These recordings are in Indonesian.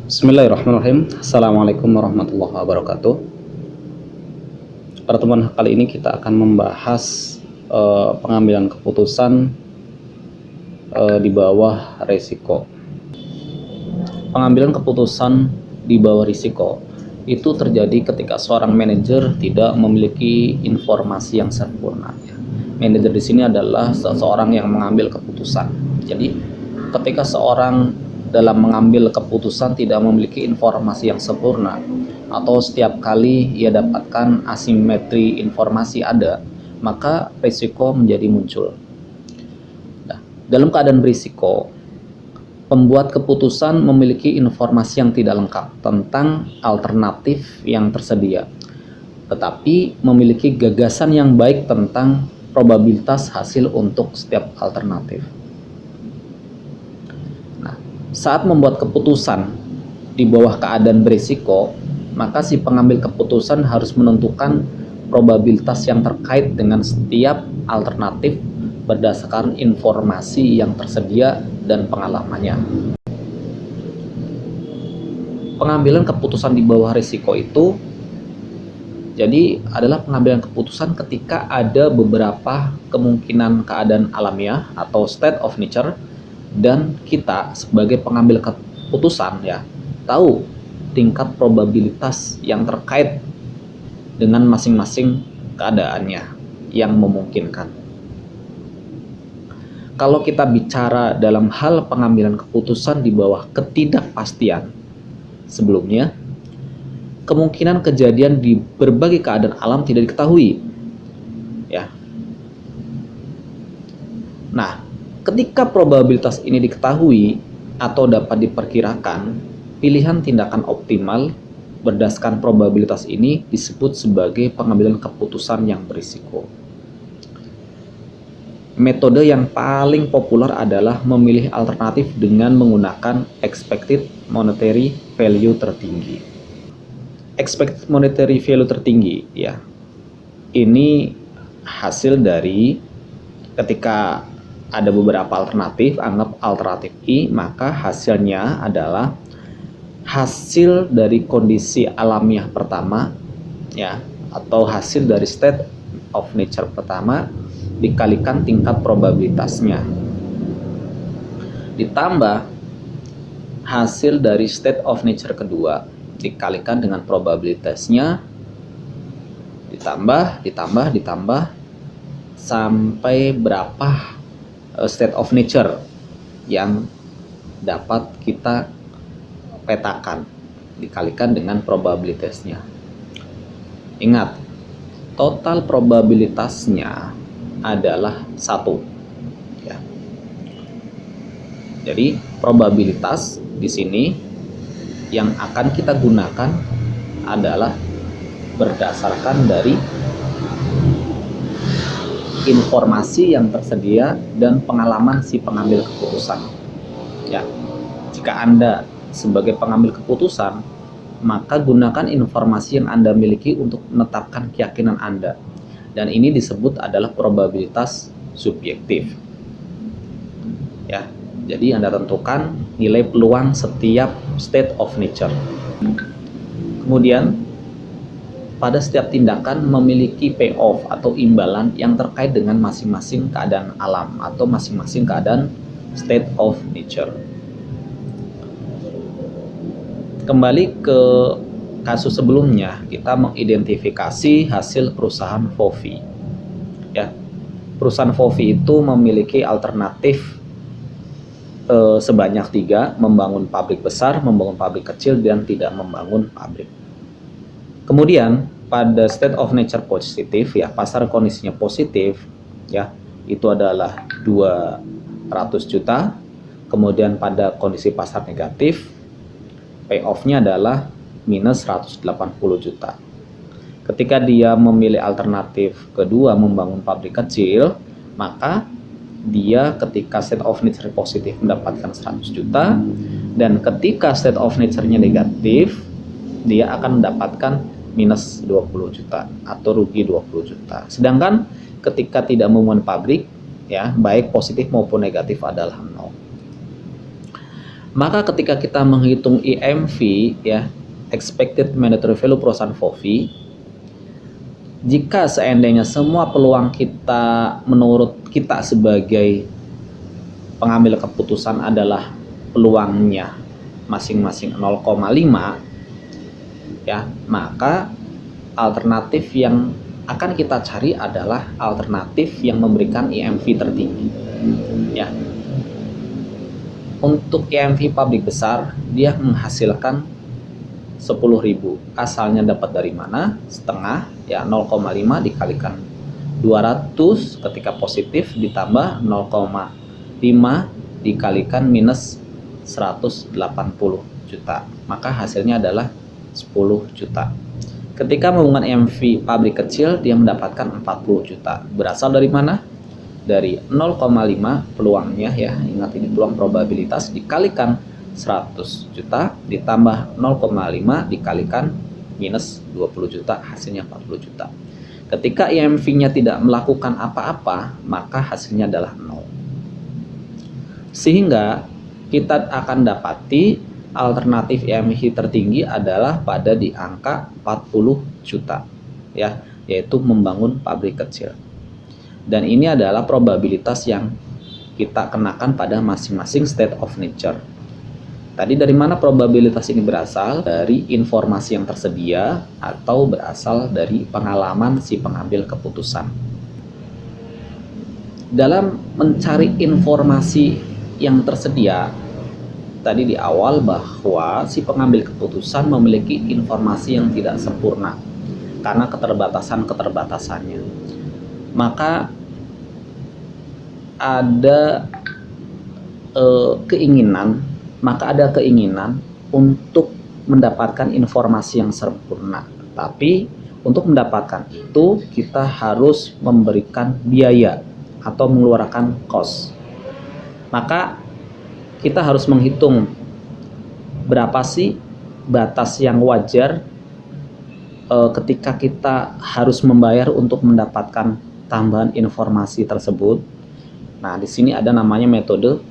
Bismillahirrahmanirrahim. Assalamualaikum warahmatullahi wabarakatuh. Pertemuan kali ini kita akan membahas pengambilan keputusan di bawah risiko. Pengambilan keputusan di bawah risiko itu terjadi ketika seorang manajer tidak memiliki informasi yang sempurna. Manajer di sini adalah seseorang yang mengambil keputusan. Jadi, ketika seorang dalam mengambil keputusan tidak memiliki informasi yang sempurna, atau setiap kali ia dapatkan asimetri informasi ada, maka risiko menjadi muncul. Nah, dalam keadaan berisiko, pembuat keputusan memiliki informasi yang tidak lengkap tentang alternatif yang tersedia, tetapi memiliki gagasan yang baik tentang probabilitas hasil untuk setiap alternatif. Saat membuat keputusan di bawah keadaan berisiko, maka si pengambil keputusan harus menentukan probabilitas yang terkait dengan setiap alternatif berdasarkan informasi yang tersedia dan pengalamannya. Pengambilan keputusan di bawah risiko itu jadi adalah pengambilan keputusan ketika ada beberapa kemungkinan keadaan alamiah atau state of nature, dan kita sebagai pengambil keputusan tahu tingkat probabilitas yang terkait dengan masing-masing keadaannya yang memungkinkan. Kalau kita bicara dalam hal pengambilan keputusan di bawah ketidakpastian sebelumnya, kemungkinan kejadian di berbagai keadaan alam tidak diketahui. Nah, ketika probabilitas ini diketahui atau dapat diperkirakan, pilihan tindakan optimal berdasarkan probabilitas ini disebut sebagai pengambilan keputusan yang berisiko. Metode yang paling populer adalah memilih alternatif dengan menggunakan expected monetary value tertinggi. Expected monetary value tertinggi, ini hasil dari ketika ada beberapa alternatif, anggap alternatif I, maka hasilnya adalah hasil dari kondisi alamiah pertama, atau hasil dari state of nature pertama dikalikan tingkat probabilitasnya, ditambah hasil dari state of nature kedua dikalikan dengan probabilitasnya, ditambah sampai berapa state of nature yang dapat kita petakan dikalikan dengan probabilitasnya. Ingat, total probabilitasnya adalah 1. Jadi probabilitas di sini yang akan kita gunakan adalah berdasarkan dari informasi yang tersedia dan pengalaman si pengambil keputusan. Jika Anda sebagai pengambil keputusan, maka gunakan informasi yang Anda miliki untuk menetapkan keyakinan Anda. Dan ini disebut adalah probabilitas subjektif. Jadi Anda tentukan nilai peluang setiap state of nature. Kemudian pada setiap tindakan memiliki payoff atau imbalan yang terkait dengan masing-masing keadaan alam atau masing-masing keadaan state of nature. Kembali ke kasus sebelumnya, kita mengidentifikasi hasil perusahaan FOFI. Perusahaan FOFI itu memiliki alternatif sebanyak 3, membangun pabrik besar, membangun pabrik kecil, dan tidak membangun pabrik. Kemudian pada state of nature positif, pasar kondisinya positif, itu adalah 200 juta. Kemudian pada kondisi pasar negatif, payoff-nya adalah minus 180 juta. Ketika dia memilih alternatif kedua, membangun pabrik kecil, maka dia ketika state of nature positif mendapatkan 100 juta, dan ketika state of nature-nya negatif, dia akan mendapatkan minus 20 juta atau rugi 20 juta. Sedangkan ketika tidak membangun pabrik, baik positif maupun negatif adalah 0. Maka ketika kita menghitung EMV, ya, expected monetary value perusahaan FOVI, jika seandainya semua peluang kita menurut kita sebagai pengambil keputusan adalah peluangnya masing-masing 0,5, ya, maka alternatif yang akan kita cari adalah alternatif yang memberikan EMV tertinggi, ya. Untuk EMV pabrik besar, dia menghasilkan 10.000. Asalnya dapat dari mana? Setengah, ya, 0,5 dikalikan 200 ketika positif ditambah 0,5 dikalikan minus 180 juta. Maka hasilnya adalah 10 juta. Ketika menghubungkan EMV pabrik kecil, dia mendapatkan 40 juta. Berasal dari mana? Dari 0,5 peluangnya, ya, ingat ini peluang probabilitas, dikalikan 100 juta ditambah 0,5 dikalikan minus 20 juta, hasilnya 40 juta. Ketika EMV-nya tidak melakukan apa-apa, maka hasilnya adalah 0. Sehingga kita akan dapati alternatif EMV tertinggi adalah pada di angka 40 juta, ya, yaitu membangun pabrik kecil. Dan ini adalah probabilitas yang kita kenakan pada masing-masing state of nature. Tadi dari mana probabilitas ini berasal? Dari informasi yang tersedia atau berasal dari pengalaman si pengambil keputusan. Dalam mencari informasi yang tersedia, tadi di awal bahwa si pengambil keputusan memiliki informasi yang tidak sempurna karena keterbatasannya. Maka ada keinginan untuk mendapatkan informasi yang sempurna. Tapi untuk mendapatkan itu kita harus memberikan biaya atau mengeluarkan cost. Maka kita harus menghitung berapa sih batas yang wajar ketika kita harus membayar untuk mendapatkan tambahan informasi tersebut. Nah, di sini ada namanya metode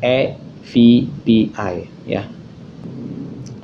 EVPI, ya.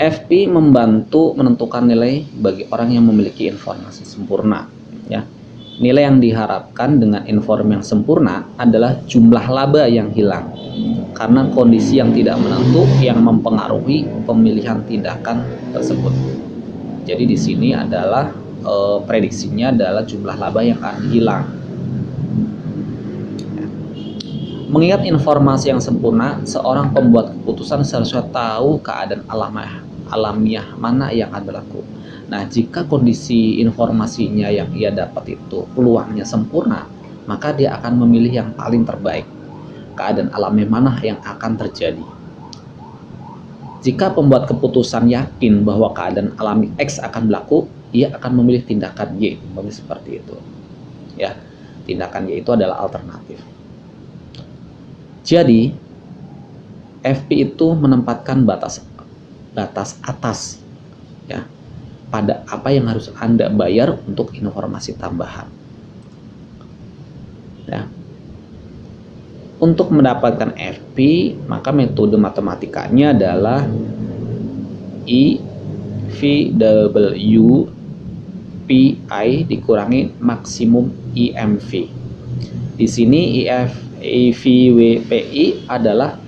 FP membantu menentukan nilai bagi orang yang memiliki informasi sempurna, ya. Nilai yang diharapkan dengan inform yang sempurna adalah jumlah laba yang hilang karena kondisi yang tidak menentu yang mempengaruhi pemilihan tindakan tersebut. Jadi di sini adalah prediksinya adalah jumlah laba yang akan hilang. Mengingat informasi yang sempurna, seorang pembuat keputusan seharusnya tahu keadaan alamiah mana yang akan berlaku. Nah, jika kondisi informasinya yang ia dapat itu peluangnya sempurna, maka dia akan memilih yang paling terbaik. Keadaan alamiah mana yang akan terjadi. Jika pembuat keputusan yakin bahwa keadaan alami X akan berlaku, ia akan memilih tindakan Y, seperti itu. Ya, tindakan Y itu adalah alternatif. Jadi, FP itu menempatkan batas atas, ya, pada apa yang harus Anda bayar untuk informasi tambahan. Ya. Untuk mendapatkan FP, maka metode matematikanya adalah EVWPI dikurangi maksimum EMV. Di sini EVWPI adalah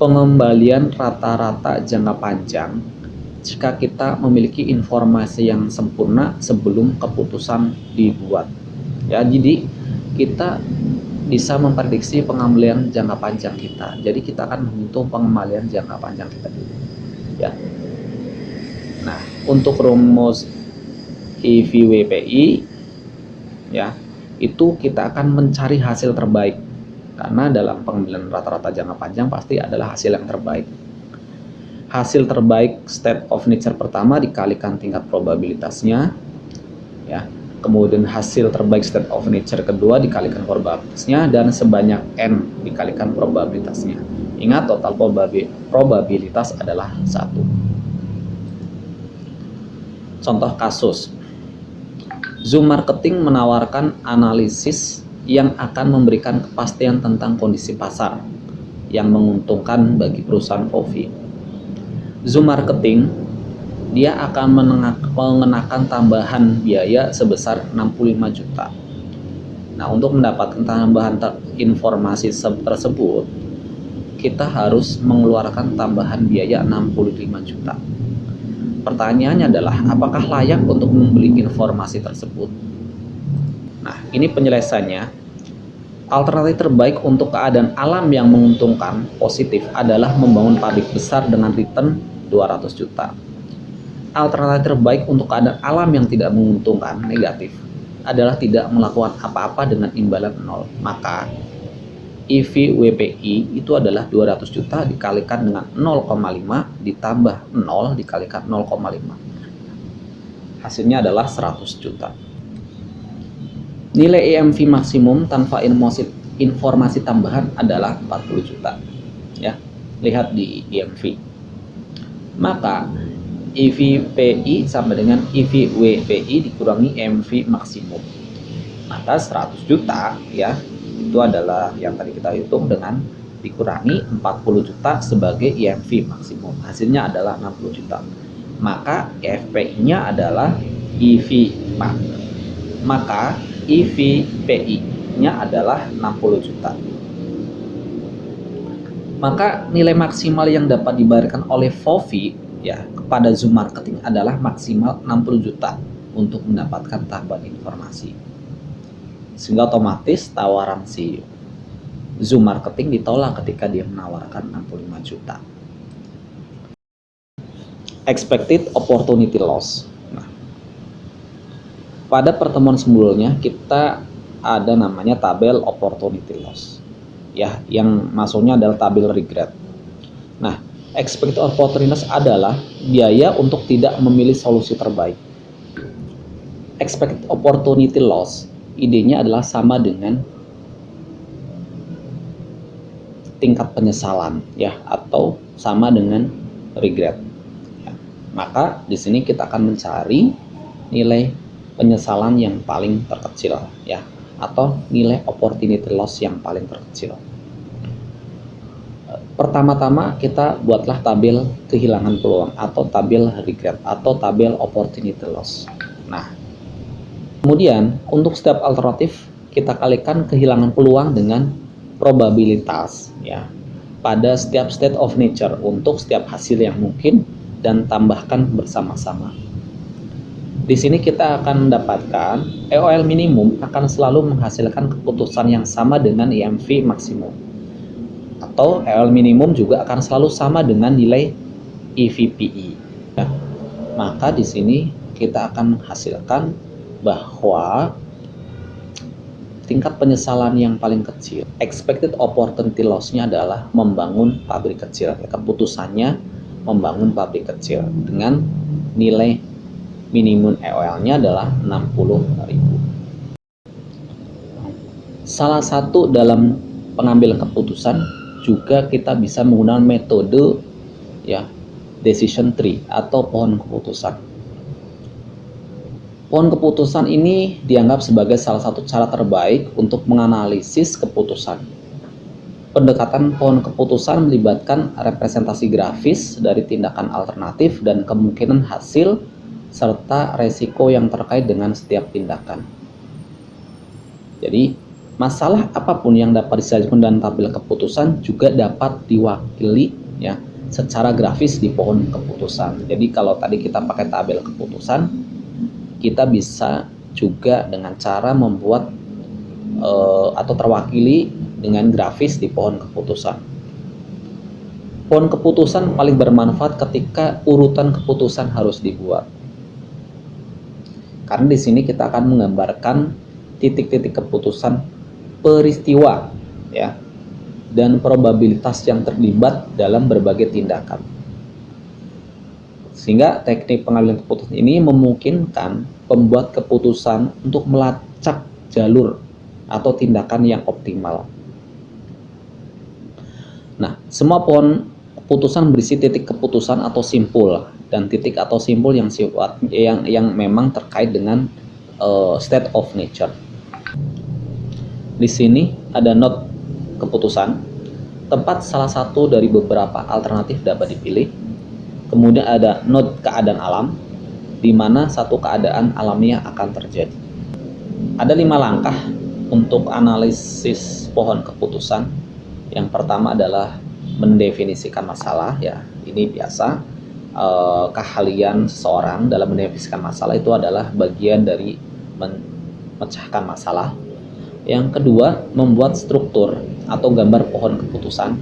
pengembalian rata-rata jangka panjang jika kita memiliki informasi yang sempurna sebelum keputusan dibuat. Ya, jadi kita bisa memprediksi pengembalian jangka panjang kita. Jadi kita akan menghitung pengembalian jangka panjang kita dulu. Ya. Nah, untuk rumus EVWPI, ya, itu kita akan mencari hasil terbaik. Karena dalam pengembalian rata-rata jangka panjang pasti adalah hasil yang terbaik. Hasil terbaik state of nature pertama dikalikan tingkat probabilitasnya, ya. Kemudian hasil terbaik state of nature kedua dikalikan probabilitasnya, dan sebanyak N dikalikan probabilitasnya. Ingat, total probabilitas adalah 1. Contoh kasus. Zoom Marketing menawarkan analisis yang akan memberikan kepastian tentang kondisi pasar. yang menguntungkan bagi perusahaan FOFI. Zoom marketing dia akan mengenakan tambahan biaya sebesar 65 juta. Nah, untuk mendapatkan tambahan informasi tersebut, kita harus mengeluarkan tambahan biaya 65 juta. Pertanyaannya adalah, apakah layak untuk membeli informasi tersebut? Nah, ini penjelasannya. Alternatif terbaik untuk keadaan alam yang menguntungkan positif adalah membangun pabrik besar dengan return 200 juta. Alternatif terbaik untuk keadaan alam yang tidak menguntungkan negatif adalah tidak melakukan apa-apa dengan imbalan 0. Maka EV/WPI itu adalah 200 juta dikalikan dengan 0,5 ditambah 0 dikalikan 0,5. Hasilnya adalah 100 juta. Nilai EMV maksimum tanpa informasi tambahan adalah 40 juta. Ya, lihat di EMV. Maka EV/PI sama dengan EV/WPI dikurangi EMV maksimum. Maka 100 juta ya, itu adalah yang tadi kita hitung dengan dikurangi 40 juta sebagai EMV maksimum. Hasilnya adalah 60 juta. Maka EFPI-nya adalah maka EV/PI-nya adalah 60 juta. Maka nilai maksimal yang dapat dibayarkan oleh FOFI ya kepada Zoom marketing adalah maksimal 60 juta untuk mendapatkan tambahan informasi. Sehingga otomatis tawaran si Zoom marketing ditolak ketika dia menawarkan 65 juta. Expected opportunity loss. Nah, pada pertemuan sebelumnya kita ada namanya tabel opportunity loss. Ya, yang masuknya adalah tabel regret. Nah, expected opportunity loss adalah biaya untuk tidak memilih solusi terbaik. Expected opportunity loss idenya adalah sama dengan tingkat penyesalan ya, atau sama dengan regret. Ya, maka di sini kita akan mencari nilai penyesalan yang paling terkecil ya, atau nilai opportunity loss yang paling terkecil. Pertama-tama kita buatlah tabel kehilangan peluang atau tabel regret atau tabel opportunity loss. Nah, kemudian untuk setiap alternatif kita kalikan kehilangan peluang dengan probabilitas ya pada setiap state of nature untuk setiap hasil yang mungkin dan tambahkan bersama-sama. Di sini kita akan mendapatkan EOL minimum akan selalu menghasilkan keputusan yang sama dengan EMV maksimum, atau EOL minimum juga akan selalu sama dengan nilai EVPI. Ya. Maka di sini kita akan menghasilkan bahwa tingkat penyesalan yang paling kecil, expected opportunity loss-nya adalah membangun pabrik kecil. Ya, keputusannya membangun pabrik kecil dengan nilai minimum EOL-nya adalah 60.000. Salah satu dalam pengambilan keputusan juga kita bisa menggunakan metode ya decision tree atau pohon keputusan. Pohon keputusan ini dianggap sebagai salah satu cara terbaik untuk menganalisis keputusan. Pendekatan pohon keputusan melibatkan representasi grafis dari tindakan alternatif dan kemungkinan hasil serta resiko yang terkait dengan setiap tindakan. Jadi, masalah apapun yang dapat disajikan dalam tabel keputusan juga dapat diwakili ya secara grafis di pohon keputusan. Jadi, kalau tadi kita pakai tabel keputusan, kita bisa juga dengan cara membuat atau terwakili dengan grafis di pohon keputusan. Pohon keputusan paling bermanfaat ketika urutan keputusan harus dibuat. Karena di sini kita akan menggambarkan titik-titik keputusan peristiwa ya dan probabilitas yang terlibat dalam berbagai tindakan. Sehingga teknik pengambilan keputusan ini memungkinkan pembuat keputusan untuk melacak jalur atau tindakan yang optimal. Nah, semua pohon keputusan berisi titik keputusan atau simpul dan titik atau simpul yang memang terkait dengan state of nature. Di sini ada note keputusan. tempat salah satu dari beberapa alternatif dapat dipilih. Kemudian ada node keadaan alam, di mana satu keadaan alamiah akan terjadi. Ada 5 langkah untuk analisis pohon keputusan. Yang pertama adalah mendefinisikan masalah, ya ini biasa. Keahlian seseorang dalam mendefinisikan masalah itu adalah bagian dari memecahkan masalah. Yang kedua, membuat struktur atau gambar pohon keputusan.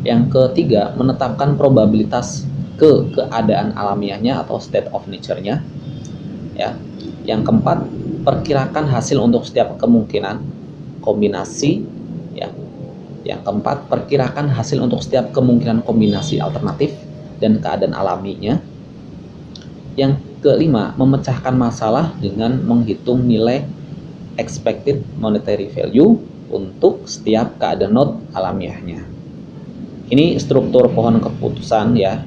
Yang ketiga, menetapkan probabilitas keadaan alamiahnya atau state of nature-nya. Ya. Yang keempat, perkirakan hasil untuk setiap kemungkinan kombinasi. Ya. Yang keempat, perkirakan hasil untuk setiap kemungkinan kombinasi alternatif dan keadaan alaminya. Yang kelima, memecahkan masalah dengan menghitung nilai expected monetary value untuk setiap keadaan node alamiahnya. Ini struktur pohon keputusan ya.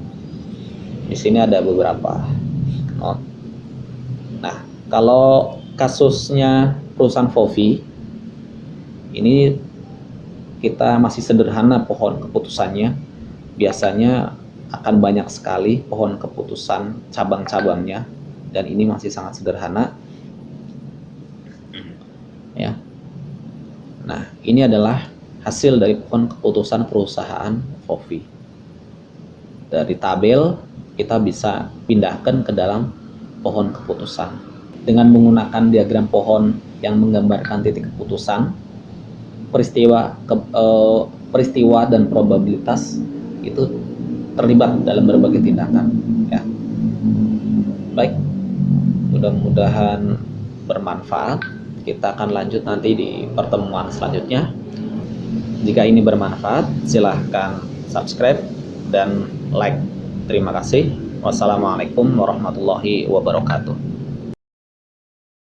Di sini ada beberapa node. Nah, kalau kasusnya perusahaan Fofi, ini kita masih sederhana pohon keputusannya. Biasanya akan banyak sekali pohon keputusan cabang-cabangnya, dan ini masih sangat sederhana. Ya. Nah, ini adalah hasil dari pohon keputusan perusahaan Fofi. Dari tabel kita bisa pindahkan ke dalam pohon keputusan dengan menggunakan diagram pohon yang menggambarkan titik keputusan, peristiwa dan probabilitas itu terlibat dalam berbagai tindakan. Ya. Baik, mudah-mudahan bermanfaat. Kita akan lanjut nanti di pertemuan selanjutnya. Jika ini bermanfaat, silahkan subscribe dan like. Terima kasih. Wassalamualaikum warahmatullahi wabarakatuh.